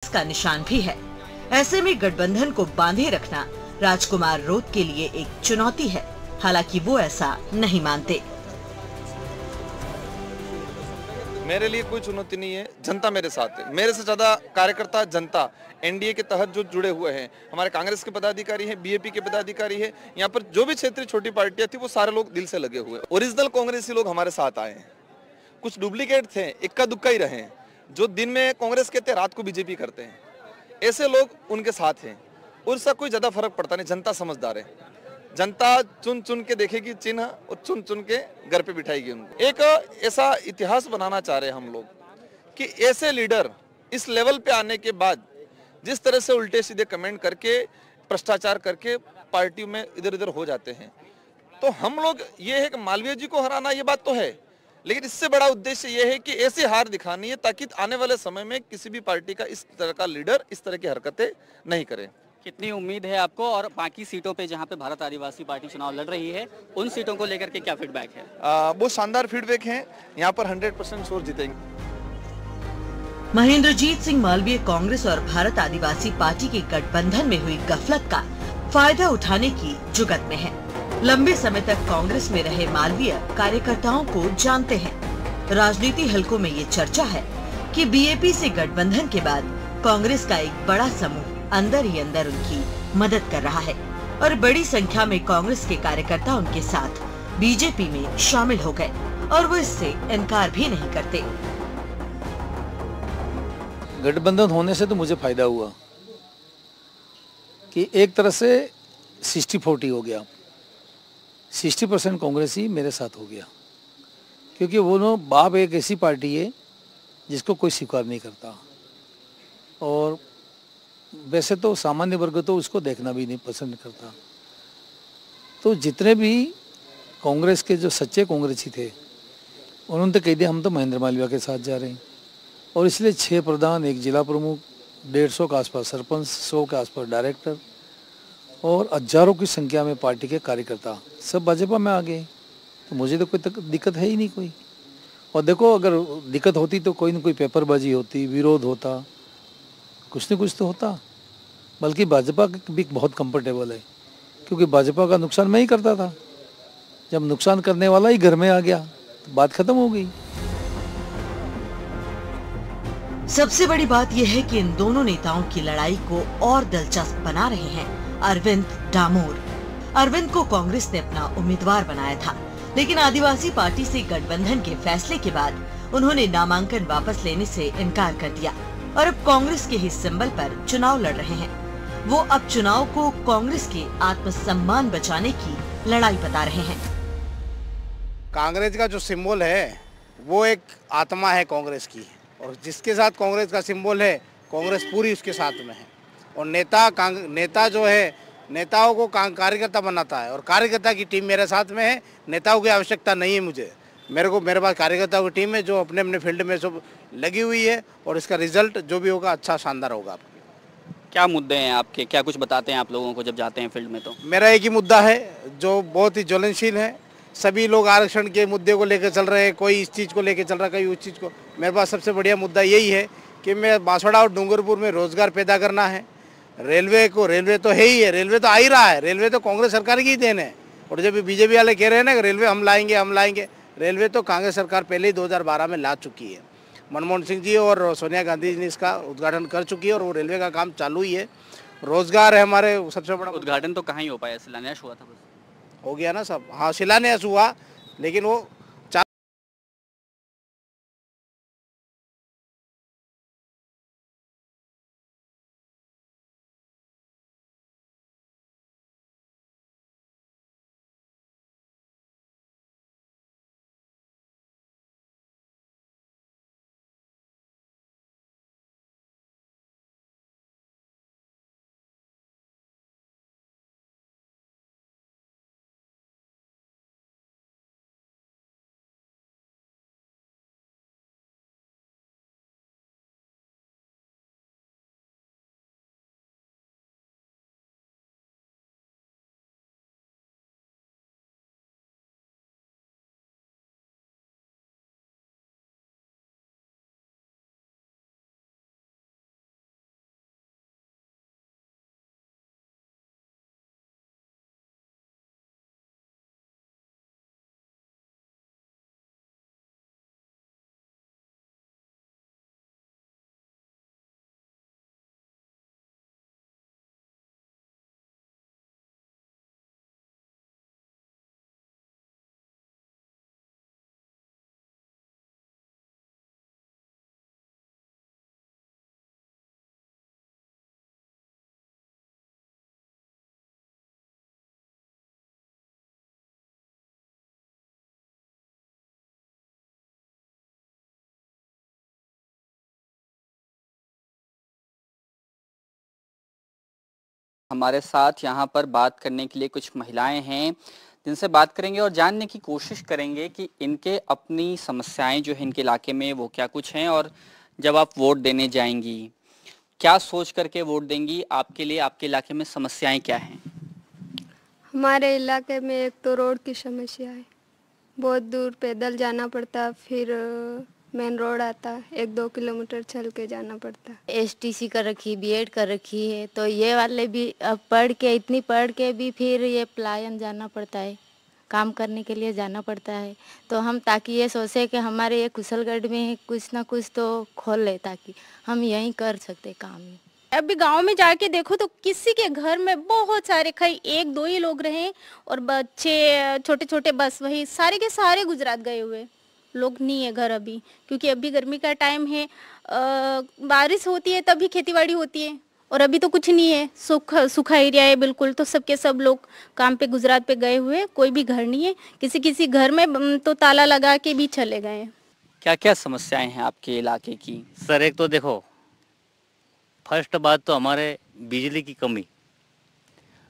का निशान भी है। ऐसे में गठबंधन को बांधे रखना राजकुमार रोत के लिए एक चुनौती है। हालांकि वो ऐसा नहीं मानते। मेरे लिए कोई चुनौती नहीं है, जनता मेरे साथ है। मेरे से ज्यादा कार्यकर्ता जनता एनडीए के तहत जो जुड़े हुए हैं, हमारे कांग्रेस के पदाधिकारी हैं, बीएपी के पदाधिकारी हैं, यहाँ पर जो भी क्षेत्रीय छोटी पार्टियां थी वो सारे लोग दिल से लगे हुए। ओरिजिनल कांग्रेसी लोग हमारे साथ आए हैं, कुछ डुप्लीकेट थे, इक्का दुक्का ही रहे, जो दिन में कांग्रेस कहते हैं रात को बीजेपी करते हैं, ऐसे लोग उनके साथ हैं। उससे कोई ज्यादा फर्क पड़ता नहीं, जनता समझदार है। जनता चुन चुन के देखेगी चिन्ह और चुन चुन के घर पे बिठाएगी उनको। एक ऐसा इतिहास बनाना चाह रहे हैं हम लोग कि ऐसे लीडर इस लेवल पे आने के बाद जिस तरह से उल्टे सीधे कमेंट करके भ्रष्टाचार करके पार्टियों में इधर उधर हो जाते हैं, तो हम लोग ये है कि मालवीय जी को हराना, ये बात तो है, लेकिन इससे बड़ा उद्देश्य ये है कि ऐसी हार दिखानी है ताकि आने वाले समय में किसी भी पार्टी का इस तरह का लीडर इस तरह की हरकतें नहीं करे। कितनी उम्मीद है आपको, और बाकी सीटों पे जहां पे भारत आदिवासी पार्टी चुनाव लड़ रही है उन सीटों को लेकर के क्या फीडबैक है? बहुत शानदार फीडबैक है, यहाँ पर 100% श्योर जीतेंगे। महेंद्रजीत सिंह मालवीय कांग्रेस और भारत आदिवासी पार्टी के गठबंधन में हुई गफलत का फायदा उठाने की जुगत में है। लंबे समय तक कांग्रेस में रहे मालवीय कार्यकर्ताओं को जानते हैं। राजनीति हलकों में ये चर्चा है कि बीएपी से गठबंधन के बाद कांग्रेस का एक बड़ा समूह अंदर ही अंदर उनकी मदद कर रहा है और बड़ी संख्या में कांग्रेस के कार्यकर्ता उनके साथ बीजेपी में शामिल हो गए और वो इससे इनकार भी नहीं करते। गठबंधन होने से तो मुझे फायदा हुआ कि एक तरह से 60-40 हो गया। 60% कांग्रेसी मेरे साथ हो गया, क्योंकि वो नो बाप एक ऐसी पार्टी है जिसको कोई स्वीकार नहीं करता, और वैसे तो सामान्य वर्ग तो उसको देखना भी नहीं पसंद करता। तो जितने भी कांग्रेस के जो सच्चे कांग्रेसी थे उन्होंने तो कह दिया हम तो महेंद्र मालवीय के साथ जा रहे हैं, और इसलिए 6 प्रधान, 1 जिला प्रमुख, 150 के आसपास सरपंच, 100 के आसपास डायरेक्टर और हजारों की संख्या में पार्टी के कार्यकर्ता सब भाजपा में आ गए। तो मुझे तो कोई दिक्कत है ही नहीं कोई। और देखो, अगर दिक्कत होती तो कोई न कोई पेपरबाजी होती, विरोध होता, कुछ न कुछ तो होता। बल्कि भाजपा भी बहुत कंफर्टेबल है, क्योंकि भाजपा का नुकसान मैं ही करता था। जब नुकसान करने वाला ही घर में आ गया तो बात खत्म हो गई। सबसे बड़ी बात यह है कि इन दोनों नेताओं की लड़ाई को और दिलचस्प बना रहे हैं अरविंद डामोर। अरविंद को कांग्रेस ने अपना उम्मीदवार बनाया था, लेकिन आदिवासी पार्टी से गठबंधन के फैसले के बाद उन्होंने नामांकन वापस लेने से इनकार कर दिया और अब कांग्रेस के ही सिंबल पर चुनाव लड़ रहे हैं। वो अब चुनाव को कांग्रेस के आत्मसम्मान बचाने की लड़ाई बता रहे हैं। कांग्रेस का जो सिंबल है वो एक आत्मा है कांग्रेस की, और जिसके साथ कांग्रेस का सिंबल है कांग्रेस पूरी उसके साथ में है। और नेता जो है नेताओं को कार्यकर्ता बनाता है, और कार्यकर्ता की टीम मेरे साथ में है। नेताओं की आवश्यकता नहीं है मुझे, मेरे पास कार्यकर्ताओं की टीम है जो अपने अपने फील्ड में सब लगी हुई है, और इसका रिजल्ट जो भी होगा अच्छा शानदार होगा। क्या मुद्दे हैं आपके, क्या कुछ बताते हैं आप लोगों को जब जाते हैं फील्ड में? तो मेरा एक ही मुद्दा है जो बहुत ही ज्वलनशील है। सभी लोग आरक्षण के मुद्दे को लेकर चल रहे हैं, कोई इस चीज़ को लेकर चल रहा है, कोई उस चीज़ को। मेरे पास सबसे बढ़िया मुद्दा यही है कि मैं बांसवाड़ा और डूंगरपुर में रोजगार पैदा करना है। रेलवे तो है ही है, रेलवे तो आ ही रहा है, रेलवे तो कांग्रेस सरकार की ही देन है। और जब बीजेपी वाले कह रहे हैं ना कि रेलवे हम लाएंगे, रेलवे तो कांग्रेस सरकार पहले ही 2012 में ला चुकी है। मनमोहन सिंह जी और सोनिया गांधी जी ने इसका उद्घाटन कर चुकी है, और वो रेलवे का काम चालू ही है। रोजगार है हमारे सबसे बड़ा। उद्घाटन तो कहाँ ही हो पाया, शिलान्यास हुआ था बस। हो गया ना सब, हाँ शिलान्यास हुआ, लेकिन वो हमारे साथ यहाँ पर बात करने के लिए कुछ महिलाएं हैं जिनसे बात करेंगे और जानने की कोशिश करेंगे कि इनके अपनी समस्याएं जो है इनके इलाके में वो क्या कुछ हैं, और जब आप वोट देने जाएंगी क्या सोच करके वोट देंगी, आपके लिए आपके इलाके में समस्याएं क्या हैं? हमारे इलाके में एक तो रोड की समस्या है, बहुत दूर पैदल जाना पड़ता, फिर मेन रोड आता, 1-2 किलोमीटर चल के जाना पड़ता। एसटीसी कर रखी, बीएड कर रखी है, तो ये वाले भी अब इतनी पढ़ के भी फिर ये पलायन जाना पड़ता है, काम करने के लिए जाना पड़ता है। तो हम ताकि ये सोचे कि हमारे ये कुशलगढ़ में कुछ ना कुछ तो खोल ले ताकि हम यहीं कर सकते काम। अभी गांव में जाके देखो तो किसी के घर में बहुत सारे, कई 1-2 ही लोग रहे और बच्चे छोटे छोटे, बस वही सारे के सारे गुजरात गए हुए, लोग नहीं है घर अभी, क्योंकि अभी गर्मी का टाइम है, बारिश होती है तभी खेतीबाड़ी होती है, और अभी तो कुछ नहीं है, सूखा एरिया है बिल्कुल। तो सबके सब लोग काम पे गुजरात पे गए हुए, कोई भी घर नहीं है, किसी घर में तो ताला लगा के भी चले गए। क्या क्या समस्याएं हैं आपके इलाके की? सर एक तो देखो, फर्स्ट बात तो हमारे बिजली की कमी,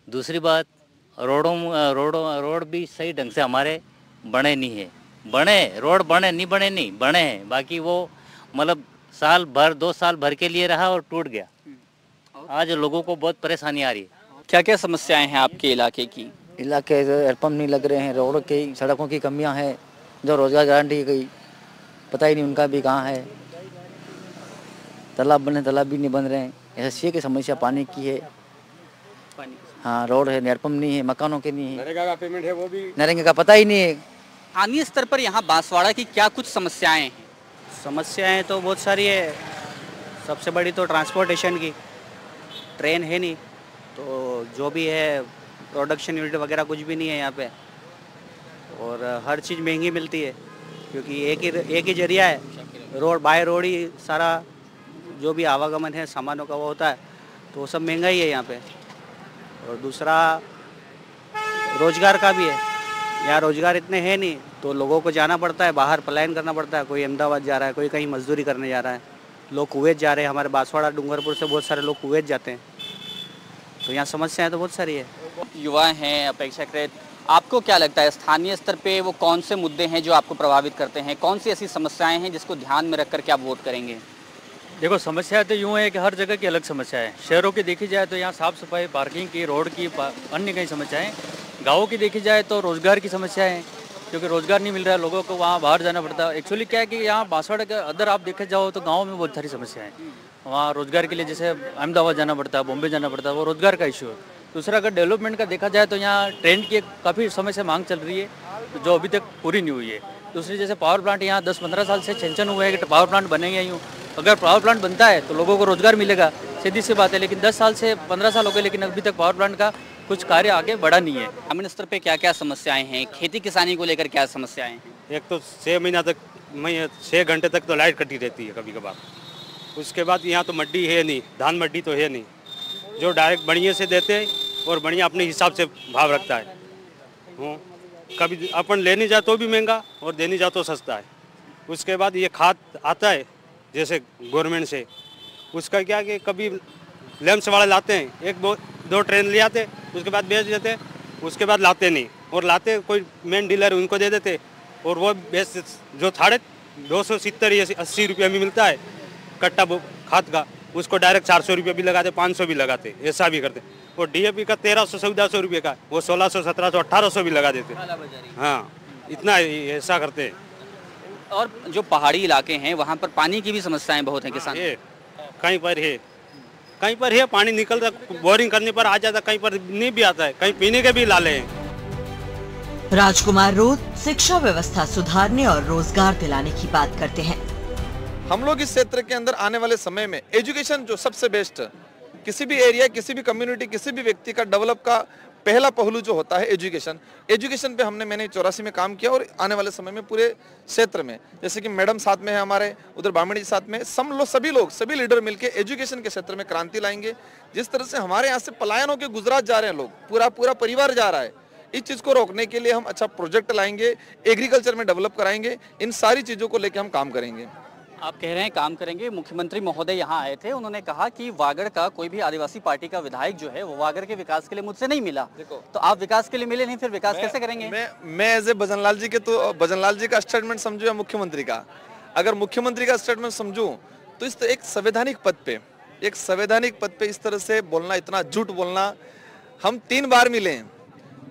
दूसरी बात रोड भी सही ढंग से हमारे बने नहीं है। रोड बने हैं, बाकी वो मतलब साल भर 2 साल भर के लिए रहा और टूट गया। आज लोगों को बहुत परेशानी आ रही है। क्या क्या समस्याएं हैं आपके इलाके की? इलाके हेडपम्प नहीं लग रहे हैं, रोड की सड़कों की कमियां हैं, जो रोजगार गारंटी गई पता ही नहीं उनका भी कहाँ है, तालाब भी नहीं बन रहे हैं, ऐसी की समस्या पानी की है। हाँ, रोड है, हेडपम्प नहीं है, मकानों के नहीं है, नरेगा का पेमेंट है वो भी नरेगा का पता ही नहीं है। स्थानीय स्तर पर यहाँ बांसवाड़ा की क्या कुछ समस्याएं हैं? समस्याएं तो बहुत सारी है। सबसे बड़ी तो ट्रांसपोर्टेशन की, ट्रेन है नहीं, तो जो भी है प्रोडक्शन यूनिट वगैरह कुछ भी नहीं है यहाँ पे, और हर चीज़ महंगी मिलती है क्योंकि एक ही जरिया है, रोड बाय रोड ही सारा जो भी आवागमन है सामानों का वो होता है, तो वो सब महंगा ही है यहाँ पे। और दूसरा रोजगार का भी है, यहाँ रोजगार इतने हैं नहीं, तो लोगों को जाना पड़ता है बाहर, पलायन करना पड़ता है, कोई अहमदाबाद जा रहा है, कोई कहीं मजदूरी करने जा रहा है, लोग कुवैत जा रहे हैं, हमारे बांसवाड़ा डूंगरपुर से बहुत सारे लोग कुवैत जाते हैं, तो यहाँ समस्याएं तो बहुत सारी है। युवा हैं अपेक्षाकृत, आपको क्या लगता है स्थानीय स्तर पे वो कौन से मुद्दे हैं जो आपको प्रभावित करते हैं, कौन सी ऐसी समस्याएं हैं जिसको ध्यान में रख करके आप वोट करेंगे? देखो, समस्या तो यूँ है कि हर जगह की अलग समस्या है। शहरों की देखी जाए तो यहाँ साफ़ सफाई, पार्किंग की, रोड की, अन्य कई समस्याएं। गाँवों की देखी जाए तो रोज़गार की समस्या है, क्योंकि रोज़गार नहीं मिल रहा है, लोगों को वहाँ बाहर जाना पड़ता है। एक्चुअली क्या है कि यहाँ बांसवाड़ा के अदर आप देखे जाओ तो गाँव में बहुत सारी समस्या है। वहाँ रोज़गार के लिए जैसे अहमदाबाद जाना पड़ता है, बॉम्बे जाना पड़ता है, वो रोज़गार का इशू है। दूसरा, अगर डेवलपमेंट का देखा जाए तो यहाँ ट्रेन की काफ़ी समय से मांग चल रही है, जो अभी तक पूरी नहीं हुई है। दूसरी, जैसे पावर प्लांट यहाँ 10-15 साल से छन हुए हैं कि पावर प्लांट बनेंगे यूँ, अगर पावर प्लांट बनता है तो लोगों को रोज़गार मिलेगा, सीधी सी बात है। लेकिन 10 साल से 15 साल हो गए, लेकिन अभी तक पावर प्लांट का कुछ कार्य आगे बढ़ा नहीं है। ग्रामीण स्तर पे क्या क्या समस्याएं हैं, खेती किसानी को लेकर क्या समस्याएं हैं? एक तो 6 घंटे तक तो लाइट कटी रहती है कभी कभार। उसके बाद यहाँ तो मड्डी है नहीं, धान मड्डी तो है नहीं, जो डायरेक्ट बढ़िया से देते हैं और बढ़िया अपने हिसाब से भाव रखता है। कभी अपन लेने जाए तो भी महंगा और देने जाए तो सस्ता है। उसके बाद ये खाद आता है जैसे गवर्नमेंट से, उसका क्या कि कभी लैंप्स वाले लाते हैं, 1-2 ट्रेन ले आते, उसके बाद बेच देते, उसके बाद लाते नहीं, और लाते कोई मेन डीलर उनको दे देते, और वो बेच जो 270 या 80 रुपये में मिलता है कट्टा खाद का, उसको डायरेक्ट 400 रुपये भी लगाते, 500 भी लगाते, ऐसा भी करते। और डीएपी का 1300-1400 रुपये का, वो 1600, 1700, 1800 भी लगा देते। हाँ, इतना ऐसा करते हैं। और जो पहाड़ी इलाके हैं वहाँ पर पानी की भी समस्याएं बहुत हैं किसान। कहीं पर है पानी निकलता, बोरिंग करने पर आ जाता, कहीं पर नहीं भी आता है, कहीं पीने के भी लाले हैं। राजकुमार रोध शिक्षा व्यवस्था सुधारने और रोजगार दिलाने की बात करते हैं। हम लोग इस क्षेत्र के अंदर आने वाले समय में एजुकेशन जो सबसे बेस्ट, किसी भी एरिया, किसी भी कम्युनिटी, किसी भी व्यक्ति का डेवलप का पहला पहलू जो होता है एजुकेशन पे मैंने 84 में काम किया, और आने वाले समय में पूरे क्षेत्र में, जैसे कि मैडम साथ में है हमारे, उधर बामणी जी साथ में, सभी लीडर मिलके एजुकेशन के क्षेत्र में क्रांति लाएंगे। जिस तरह से हमारे यहाँ से पलायन होकर गुजरात जा रहे हैं लोग, पूरा परिवार जा रहा है, इस चीज को रोकने के लिए हम अच्छा प्रोजेक्ट लाएंगे, एग्रीकल्चर में डेवलप कराएंगे, इन सारी चीजों को लेकर हम काम करेंगे। आप कह रहे हैं काम करेंगे। मुख्यमंत्री महोदय यहाँ आए थे, उन्होंने कहा कि वागड़ का कोई भी आदिवासी पार्टी का विधायक जो है वो वागड़ के विकास के लिए मुझसे नहीं मिला। तो आप विकास के लिए मिले नहीं, फिर विकास कैसे करेंगे? मैं एज ए भजनलाल जी के, तो भजनलाल जी का स्टेटमेंट समझू या मुख्यमंत्री का, अगर मुख्यमंत्री का स्टेटमेंट समझू तो इस एक संवैधानिक पद पे इस तरह से बोलना, इतना झूठ बोलना। हम 3 बार मिले हैं,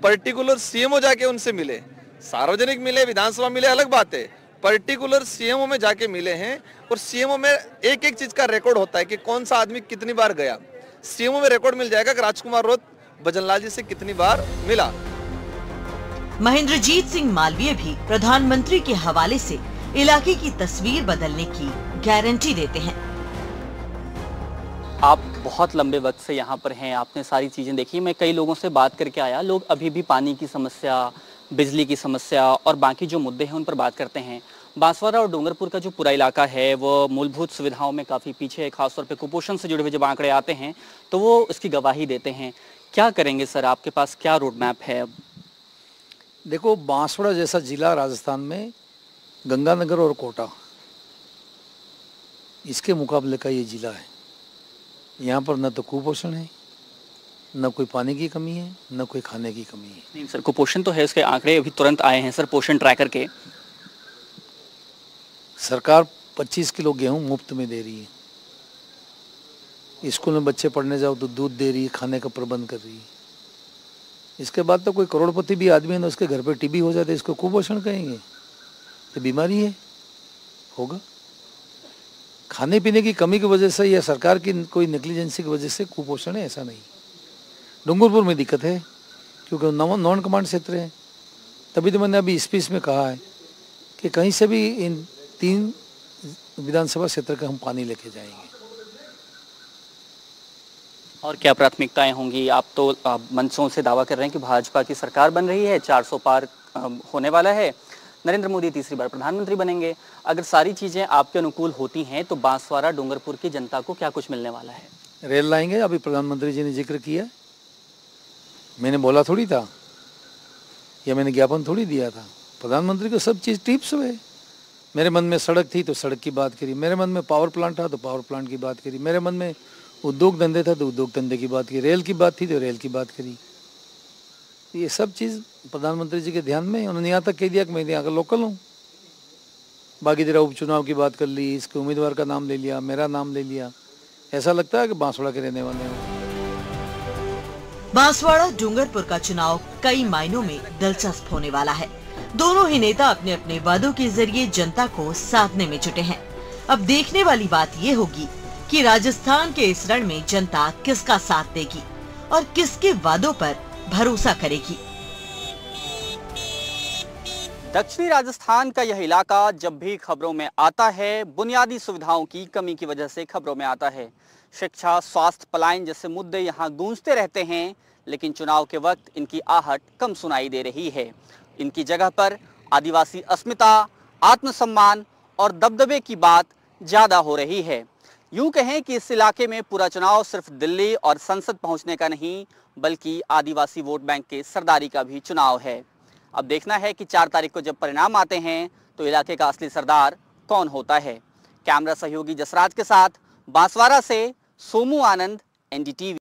पर्टिकुलर सीएमओ जाके उनसे मिले, सार्वजनिक मिले, विधानसभा मिले, अलग बात है। पर्टिकुलर सीएमओ में जाके मिले हैं और सीएमओ में एक एक चीज का रिकॉर्ड होता है कि कौन सा आदमी कितनी बार गया। सीएमओ में रिकॉर्ड मिल जाएगा कि राजकुमार रोत भजनलाल जी से कितनी बार मिला। महेंद्रजीत सिंह मालवीय भी प्रधानमंत्री के हवाले से इलाके की तस्वीर बदलने की गारंटी देते हैं। आप बहुत लंबे वक्त से यहाँ पर हैं, आपने सारी चीजें देखी। मैं कई लोगों से बात करके आया, लोग अभी भी पानी की समस्या, बिजली की समस्या और बाकी जो मुद्दे हैं उन पर बात करते हैं। बांसवाड़ा और डूंगरपुर का जो पूरा इलाका है वो मूलभूत सुविधाओं में काफ़ी पीछे है, खासतौर पे कुपोषण से जुड़े हुए जब आंकड़े आते हैं तो वो इसकी गवाही देते हैं। क्या करेंगे सर, आपके पास क्या रोड मैप है अब? देखो, बांसवाड़ा जैसा जिला राजस्थान में गंगानगर और कोटा, इसके मुकाबले का ये जिला है। यहाँ पर न तो कुपोषण है, न कोई पानी की कमी है, न कोई खाने की कमी है। नहीं सर, कुपोषण तो है, उसके आंकड़े अभी तुरंत आए हैं सर पोषण ट्रैकर के। सरकार 25 किलो गेहूं मुफ्त में दे रही है, स्कूल में बच्चे पढ़ने जाओ तो दूध दे रही है, खाने का प्रबंध कर रही है। इसके बाद तो कोई करोड़पति भी आदमी है ना, उसके घर पे टीबी हो जाते, इसको कुपोषण कहेंगे? ये बीमारी है, होगा खाने पीने की कमी की वजह से या सरकार की कोई नेग्लिजेंसी की वजह से कुपोषण है, ऐसा नहीं। डूंगरपुर में दिक्कत है क्योंकि नॉन कमांड क्षेत्र है। तभी तो मैंने अभी स्पीच में कहा है कि कहीं से भी इन 3 विधानसभा क्षेत्र का हम पानी लेके जाएंगे। और क्या प्राथमिकताएं होंगी? आप तो मंचों से दावा कर रहे हैं कि भाजपा की सरकार बन रही है, 400 पार होने वाला है, नरेंद्र मोदी तीसरी बार प्रधानमंत्री बनेंगे। अगर सारी चीजें आपके अनुकूल होती हैं तो बांसवाड़ा डूंगरपुर की जनता को क्या कुछ मिलने वाला है? रेल लाएंगे, अभी प्रधानमंत्री जी ने जिक्र किया, मैंने बोला थोड़ी था या मैंने ज्ञापन थोड़ी दिया था। प्रधानमंत्री को सब चीज़ टिप्स हुए। मेरे मन में सड़क थी तो सड़क की बात करी, मेरे मन में पावर प्लांट था तो पावर प्लांट की बात करी, मेरे मन में उद्योग धंधे था तो उद्योग धंधे की बात की, रेल की बात थी तो रेल की बात करी। ये सब चीज़ प्रधानमंत्री जी के ध्यान में। उन्होंने यहाँ तक कह दिया कि मैं यहाँ का लोकल हूँ। बाकी जरा उपचुनाव की बात कर ली, इसके उम्मीदवार का नाम ले लिया, मेरा नाम ले लिया, ऐसा लगता है कि बांसवाड़ा के रहने वाले हैं। बांसवाड़ा डूंगरपुर का चुनाव कई मायनों में दिलचस्प होने वाला है। दोनों ही नेता अपने अपने वादों के जरिए जनता को साधने में जुटे हैं। अब देखने वाली बात ये होगी कि राजस्थान के इस रण में जनता किसका साथ देगी और किसके वादों पर भरोसा करेगी। दक्षिणी राजस्थान का यह इलाका जब भी खबरों में आता है, बुनियादी सुविधाओं की कमी की वजह से खबरों में आता है। शिक्षा, स्वास्थ्य, पलायन जैसे मुद्दे यहाँ गूंजते रहते हैं, लेकिन चुनाव के वक्त इनकी आहट कम सुनाई दे रही है। इनकी जगह पर आदिवासी अस्मिता, आत्मसम्मान और दबदबे की बात ज्यादा हो रही है। यूं कहें कि इस इलाके में पूरा चुनाव सिर्फ दिल्ली और संसद पहुंचने का नहीं, बल्कि आदिवासी वोट बैंक के सरदारी का भी चुनाव है। अब देखना है कि 4 तारीख को जब परिणाम आते हैं तो इलाके का असली सरदार कौन होता है। कैमरा सहयोगी जसराज के साथ बांसवाड़ा से सोमू आनंद, NDTV।